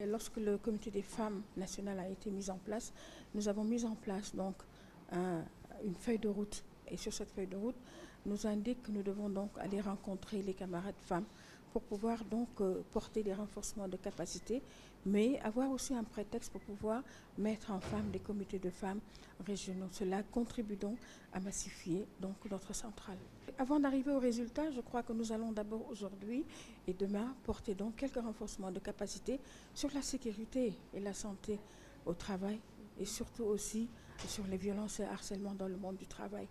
Et lorsque le comité des femmes nationales a été mis en place, nous avons mis en place donc une feuille de route. Et sur cette feuille de route, nous indique que nous devons donc aller rencontrer les camarades femmes pour pouvoir donc porter des renforcements de capacité, mais avoir aussi un prétexte pour pouvoir mettre en femmes des comités de femmes régionaux. Cela contribue donc à massifier donc notre centrale. Avant d'arriver au résultat, je crois que nous allons d'abord aujourd'hui et demain porter donc quelques renforcements de capacité sur la sécurité et la santé au travail et surtout aussi sur les violences et harcèlements dans le monde du travail.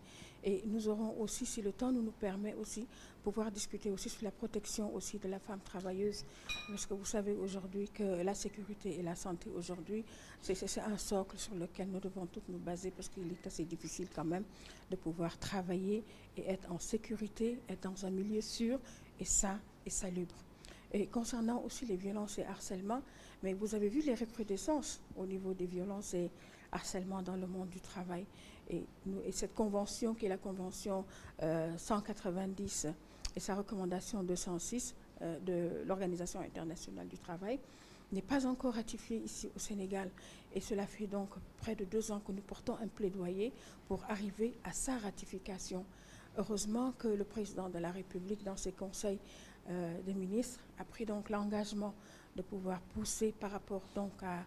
Et nous aurons aussi, si le temps nous permet aussi, pouvoir discuter aussi sur la protection aussi de la femme travailleuse. Parce que vous savez aujourd'hui que la sécurité et la santé aujourd'hui, c'est un socle sur lequel nous devons toutes nous baser parce qu'il est assez difficile quand même de pouvoir travailler et être en sécurité, être dans un milieu sûr et sain et salubre. Et concernant aussi les violences et harcèlements, mais vous avez vu les recrudescences au niveau des violences et harcèlements dans le monde du travail. Et cette convention, qui est la convention 190 et sa recommandation 206 de l'Organisation internationale du travail, n'est pas encore ratifiée ici au Sénégal. Et cela fait donc près de 2 ans que nous portons un plaidoyer pour arriver à sa ratification. Heureusement que le président de la République, dans ses conseils des ministres, a pris donc l'engagement de pouvoir pousser par rapport donc à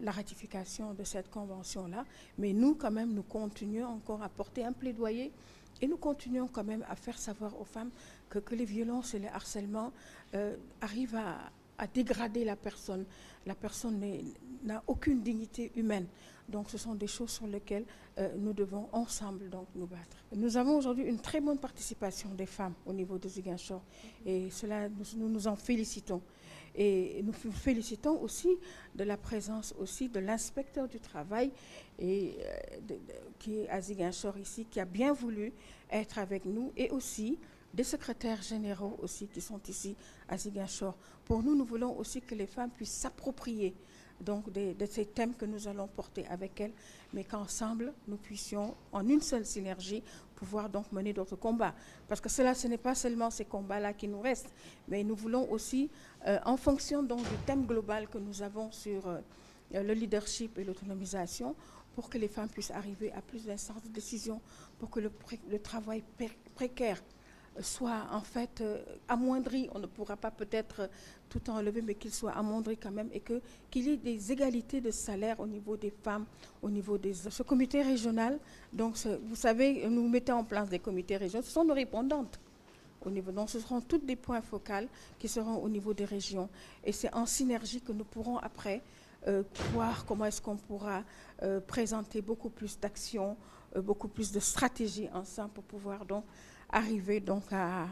la ratification de cette convention-là. Mais nous, quand même, nous continuons encore à porter un plaidoyer et nous continuons quand même à faire savoir aux femmes que les violences et les harcèlements arrivent à dégrader la personne. La personne n'a aucune dignité humaine. Donc ce sont des choses sur lesquelles nous devons ensemble donc nous battre. Nous avons aujourd'hui une très bonne participation des femmes au niveau de Ziguinchor et cela, nous nous en félicitons. Et nous félicitons aussi de la présence aussi de l'inspecteur du travail et, qui est à Ziguinchor ici, qui a bien voulu être avec nous, et aussi des secrétaires généraux aussi qui sont ici à Ziguinchor. Pour nous, nous voulons aussi que les femmes puissent s'approprier donc de ces thèmes que nous allons porter avec elles, mais qu'ensemble, nous puissions, en une seule synergie, pouvoir donc mener d'autres combats. Parce que cela, ce n'est pas seulement ces combats-là qui nous restent, mais nous voulons aussi, en fonction donc du thème global que nous avons sur le leadership et l'autonomisation, pour que les femmes puissent arriver à plus d'instances de décision, pour que le travail précaire soit en fait amoindri. On ne pourra pas peut-être tout enlever, mais qu'il soit amoindri quand même, et qu'il y ait des égalités de salaire au niveau des femmes, au niveau des... Ce comité régional, donc vous savez, nous mettons en place des comités régionaux, ce sont nos répondantes. Donc ce seront tous des points focaux qui seront au niveau des régions. Et c'est en synergie que nous pourrons après voir comment est-ce qu'on pourra présenter beaucoup plus d'actions, beaucoup plus de stratégies ensemble pour pouvoir donc arriver donc à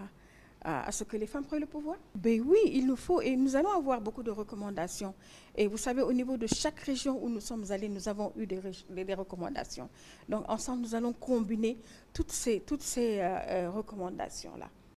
ce que les femmes prennent le pouvoir. Ben oui, il nous faut, et nous allons avoir beaucoup de recommandations. Et vous savez, au niveau de chaque région où nous sommes allés, nous avons eu des recommandations. Donc ensemble, nous allons combiner toutes ces recommandations-là.